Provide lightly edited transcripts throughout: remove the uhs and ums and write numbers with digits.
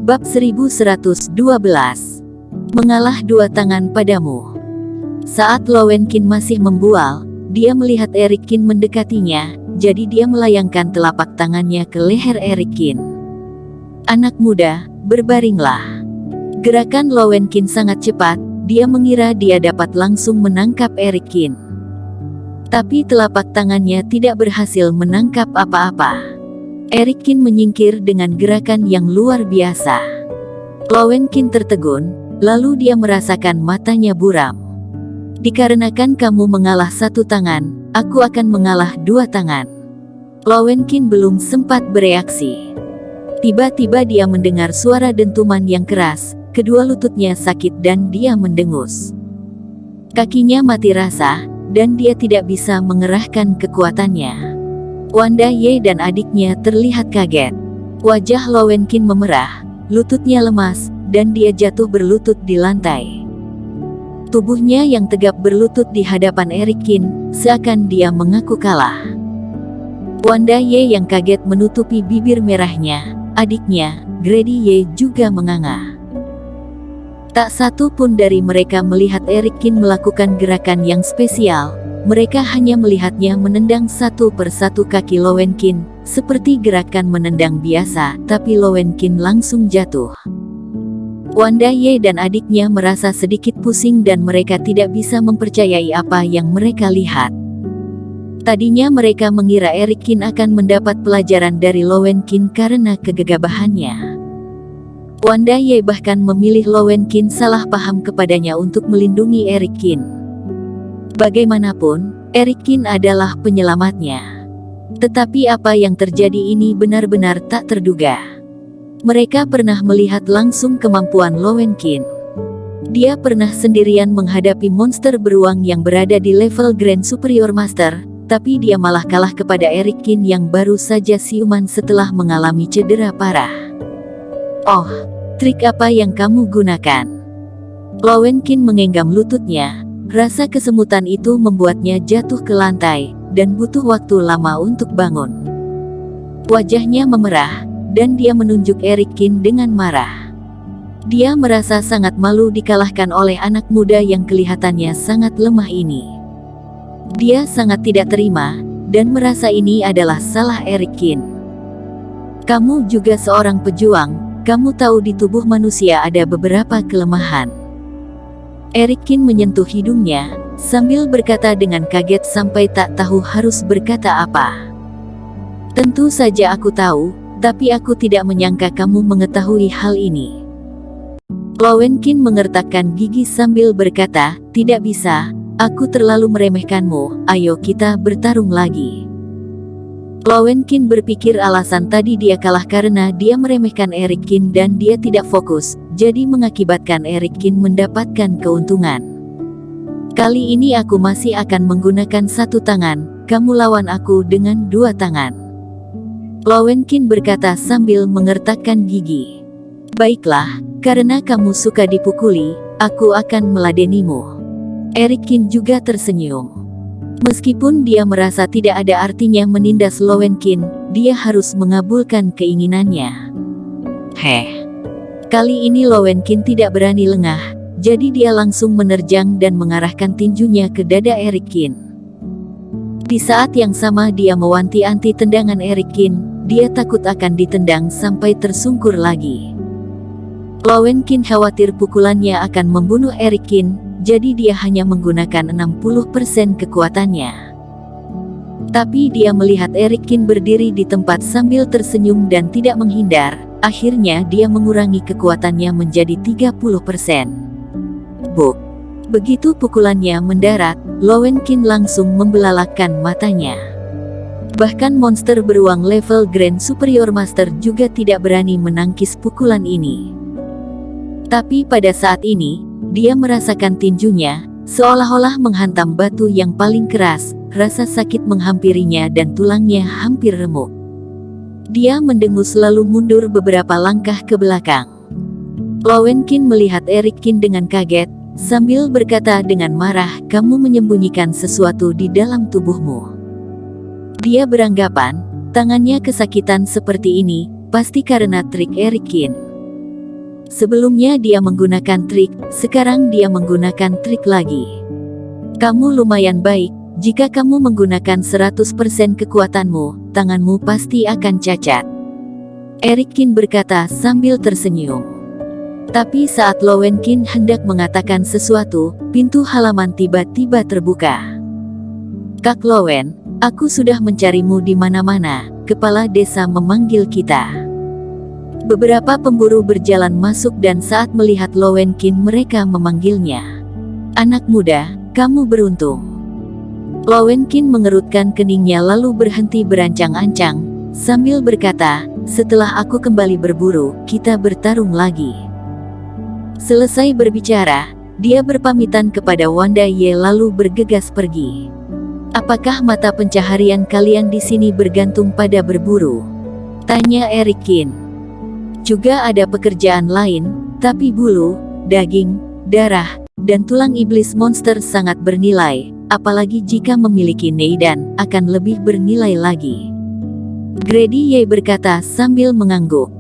Bab 1112. Mengalah dua tangan padamu. Saat Lowenkin masih membual, dia melihat Erikin mendekatinya, jadi dia melayangkan telapak tangannya ke leher Erikin. Anak muda, berbaringlah. Gerakan Lowenkin sangat cepat, dia mengira dia dapat langsung menangkap Erikin. Tapi telapak tangannya tidak berhasil menangkap apa-apa. Erikin menyingkir dengan gerakan yang luar biasa. Lowenkin tertegun, lalu dia merasakan matanya buram. Dikarenakan kamu mengalah satu tangan, aku akan mengalah dua tangan. Lowenkin belum sempat bereaksi. Tiba-tiba dia mendengar suara dentuman yang keras, kedua lututnya sakit dan dia mendengus. Kakinya mati rasa, dan dia tidak bisa mengerahkan kekuatannya. Wanda Ye dan adiknya terlihat kaget. Wajah Lowenkin memerah, lututnya lemas, dan dia jatuh berlutut di lantai. Tubuhnya yang tegap berlutut di hadapan Erikin, seakan dia mengaku kalah. Wanda Ye yang kaget menutupi bibir merahnya, adiknya, Grady Ye juga menganga. Tak satu pun dari mereka melihat Erikin melakukan gerakan yang spesial. Mereka hanya melihatnya menendang satu persatu kaki Lowenkin, seperti gerakan menendang biasa, tapi Lowenkin langsung jatuh. Wanda Ye dan adiknya merasa sedikit pusing dan mereka tidak bisa mempercayai apa yang mereka lihat. Tadinya mereka mengira Erikin akan mendapat pelajaran dari Lowenkin karena kegagahannya. Wanda Ye bahkan memilih Lowenkin salah paham kepadanya untuk melindungi Erikin. Bagaimanapun, Erikin adalah penyelamatnya. Tetapi apa yang terjadi ini benar-benar tak terduga. Mereka pernah melihat langsung kemampuan Lowenkin. Dia pernah sendirian menghadapi monster beruang yang berada di level Grand Superior Master, tapi dia malah kalah kepada Erikin yang baru saja siuman setelah mengalami cedera parah. Oh, trik apa yang kamu gunakan? Lowenkin mengenggam lututnya. Rasa kesemutan itu membuatnya jatuh ke lantai, dan butuh waktu lama untuk bangun. Wajahnya memerah, dan dia menunjuk Erikin dengan marah. Dia merasa sangat malu dikalahkan oleh anak muda yang kelihatannya sangat lemah ini. Dia sangat tidak terima, dan merasa ini adalah salah Erikin. Kamu juga seorang pejuang, kamu tahu di tubuh manusia ada beberapa kelemahan. Erikin menyentuh hidungnya, sambil berkata dengan kaget sampai tak tahu harus berkata apa. Tentu saja aku tahu, tapi aku tidak menyangka kamu mengetahui hal ini. Lowenkin mengertakkan gigi sambil berkata, tidak bisa, aku terlalu meremehkanmu, ayo kita bertarung lagi. Lowenkin berpikir alasan tadi dia kalah karena dia meremehkan Erikin dan dia tidak fokus, jadi mengakibatkan Erikin mendapatkan keuntungan. Kali ini aku masih akan menggunakan satu tangan, kamu lawan aku dengan dua tangan. Lowenkin berkata sambil mengertakkan gigi. Baiklah, karena kamu suka dipukuli, aku akan meladenimu. Erikin juga tersenyum. Meskipun dia merasa tidak ada artinya menindas Lowenkin, dia harus mengabulkan keinginannya. Kali ini Lowenkin tidak berani lengah, jadi dia langsung menerjang dan mengarahkan tinjunya ke dada Erikin. Di saat yang sama dia mewanti-wanti tendangan Erikin, dia takut akan ditendang sampai tersungkur lagi. Lowenkin khawatir pukulannya akan membunuh Erikin, jadi dia hanya menggunakan 60% kekuatannya. Tapi dia melihat Erikin berdiri di tempat sambil tersenyum dan tidak menghindar, akhirnya dia mengurangi kekuatannya menjadi 30%. Buk! Begitu pukulannya mendarat, Lowenkin langsung membelalakkan matanya. Bahkan monster beruang level Grand Superior Master juga tidak berani menangkis pukulan ini. Tapi pada saat ini, dia merasakan tinjunya, seolah-olah menghantam batu yang paling keras, rasa sakit menghampirinya dan tulangnya hampir remuk. Dia mendengus lalu mundur beberapa langkah ke belakang. Lowenkin melihat Erikin dengan kaget, sambil berkata dengan marah, kamu menyembunyikan sesuatu di dalam tubuhmu. Dia beranggapan, tangannya kesakitan seperti ini, pasti karena trik Erikin. Sebelumnya dia menggunakan trik, sekarang dia menggunakan trik lagi. Kamu lumayan baik, jika kamu menggunakan 100% kekuatanmu, tanganmu pasti akan cacat. Eric Kin berkata sambil tersenyum. Tapi saat Lowen Kin hendak mengatakan sesuatu, pintu halaman tiba-tiba terbuka. Kak Lowen, aku sudah mencarimu di mana-mana, kepala desa memanggil kita. Beberapa pemburu berjalan masuk dan saat melihat Lowen Kin mereka memanggilnya. Anak muda, kamu beruntung. Lowen Kin mengerutkan keningnya lalu berhenti berancang-ancang, sambil berkata, setelah aku kembali berburu, kita bertarung lagi. Selesai berbicara, dia berpamitan kepada Wanda Ye lalu bergegas pergi. Apakah mata pencaharian kalian di sini bergantung pada berburu? Tanya Eric Kin. Juga ada pekerjaan lain, tapi bulu, daging, darah, dan tulang iblis monster sangat bernilai, apalagi jika memiliki Neidan, akan lebih bernilai lagi. Grady Ye berkata sambil mengangguk.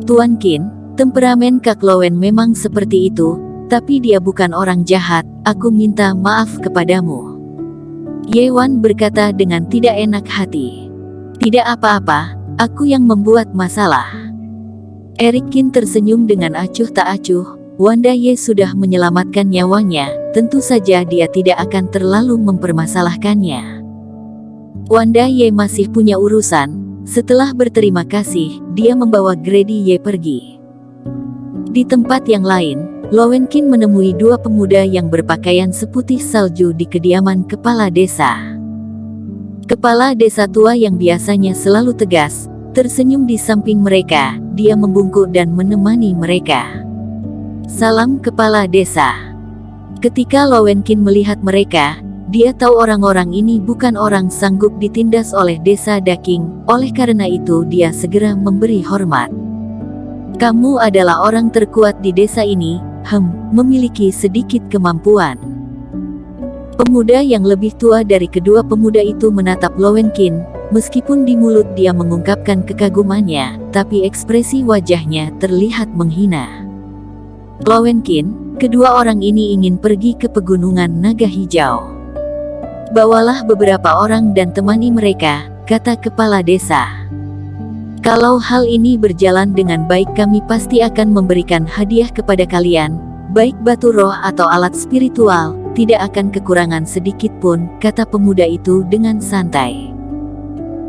Tuan Qin, temperamen Kak Lowen memang seperti itu, tapi dia bukan orang jahat, aku minta maaf kepadamu. Ye Wan berkata dengan tidak enak hati. Tidak apa-apa, aku yang membuat masalah. Eric Kin tersenyum dengan acuh tak acuh, Wanda Ye sudah menyelamatkan nyawanya, tentu saja dia tidak akan terlalu mempermasalahkannya. Wanda Ye masih punya urusan, setelah berterima kasih, dia membawa Grady Ye pergi. Di tempat yang lain, Lowen Kin menemui dua pemuda yang berpakaian seputih salju di kediaman kepala desa. Kepala desa tua yang biasanya selalu tegas, tersenyum di samping mereka, dia membungkuk dan menemani mereka. Salam kepala desa. Ketika Lowen Kin melihat mereka, dia tahu orang-orang ini bukan orang sanggup ditindas oleh desa Daking, oleh karena itu dia segera memberi hormat. Kamu adalah orang terkuat di desa ini, memiliki sedikit kemampuan. Pemuda yang lebih tua dari kedua pemuda itu menatap Lowen Kin, meskipun di mulut dia mengungkapkan kekagumannya, tapi ekspresi wajahnya terlihat menghina. Lowen Kin, kedua orang ini ingin pergi ke pegunungan Naga Hijau. Bawalah beberapa orang dan temani mereka, kata kepala desa. Kalau hal ini berjalan dengan baik kami pasti akan memberikan hadiah kepada kalian, baik batu roh atau alat spiritual, tidak akan kekurangan sedikit pun, kata pemuda itu dengan santai.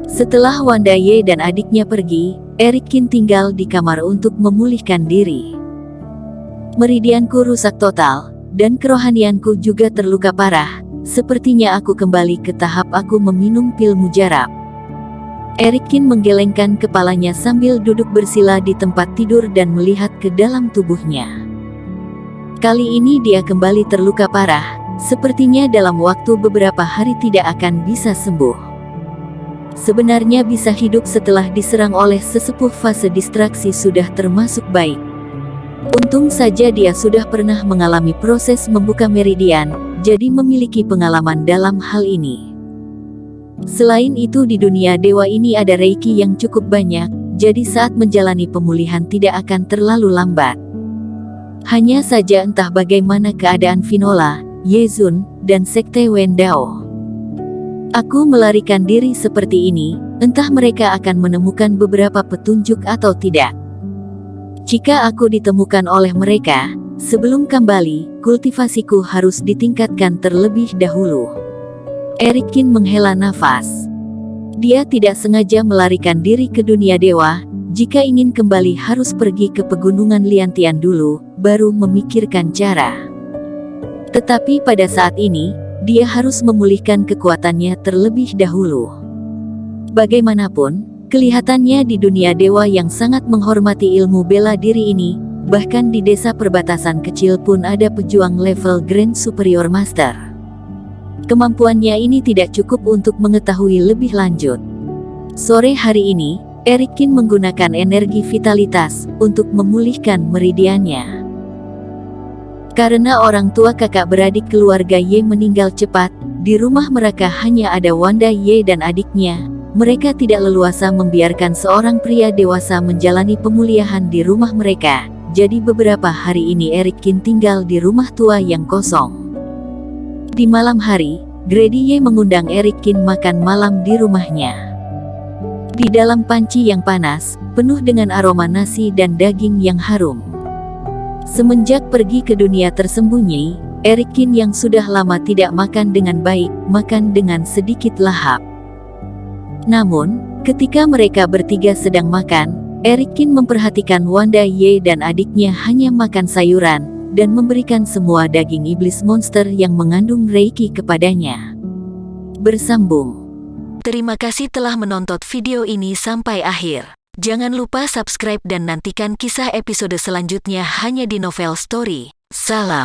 Setelah Wanda Ye dan adiknya pergi, Eric Kin tinggal di kamar untuk memulihkan diri. Meridianku rusak total, dan kerohanianku juga terluka parah, sepertinya aku kembali ke tahap aku meminum pil mujarab. Eric Kin menggelengkan kepalanya sambil duduk bersila di tempat tidur dan melihat ke dalam tubuhnya. Kali ini dia kembali terluka parah, sepertinya dalam waktu beberapa hari tidak akan bisa sembuh. Sebenarnya bisa hidup setelah diserang oleh sesepuh fase distraksi sudah termasuk baik. Untung saja dia sudah pernah mengalami proses membuka meridian, jadi memiliki pengalaman dalam hal ini. Selain itu di dunia dewa ini ada reiki yang cukup banyak, jadi saat menjalani pemulihan tidak akan terlalu lambat. Hanya saja entah bagaimana keadaan Vinola, Yezun, dan Sekte Wendao. Aku melarikan diri seperti ini, entah mereka akan menemukan beberapa petunjuk atau tidak. Jika aku ditemukan oleh mereka, sebelum kembali, kultivasiku harus ditingkatkan terlebih dahulu. Eric Kin menghela nafas. Dia tidak sengaja melarikan diri ke dunia dewa, jika ingin kembali harus pergi ke pegunungan Liantian dulu, baru memikirkan cara. Tetapi pada saat ini, dia harus memulihkan kekuatannya terlebih dahulu. Bagaimanapun, kelihatannya di dunia dewa yang sangat menghormati ilmu bela diri ini, bahkan di desa perbatasan kecil pun ada pejuang level Grand Superior Master. Kemampuannya ini tidak cukup untuk mengetahui lebih lanjut. Sore hari ini, Eric Kin menggunakan energi vitalitas untuk memulihkan meridiannya. Karena orang tua kakak beradik keluarga Ye meninggal cepat, di rumah mereka hanya ada Wanda Ye dan adiknya. Mereka tidak leluasa membiarkan seorang pria dewasa menjalani pemulihan di rumah mereka, jadi beberapa hari ini Erik Kin tinggal di rumah tua yang kosong. Di malam hari, Grady Ye mengundang Erik Kin makan malam di rumahnya. Di dalam panci yang panas, penuh dengan aroma nasi dan daging yang harum. Semenjak pergi ke dunia tersembunyi, Erik Kin yang sudah lama tidak makan dengan baik, makan dengan sedikit lahap. Namun, ketika mereka bertiga sedang makan, Erik Kin memperhatikan Wanda Ye dan adiknya hanya makan sayuran, dan memberikan semua daging iblis monster yang mengandung reiki kepadanya. Bersambung. Terima kasih telah menonton video ini sampai akhir. Jangan lupa subscribe dan nantikan kisah episode selanjutnya hanya di Novel Story. Salam.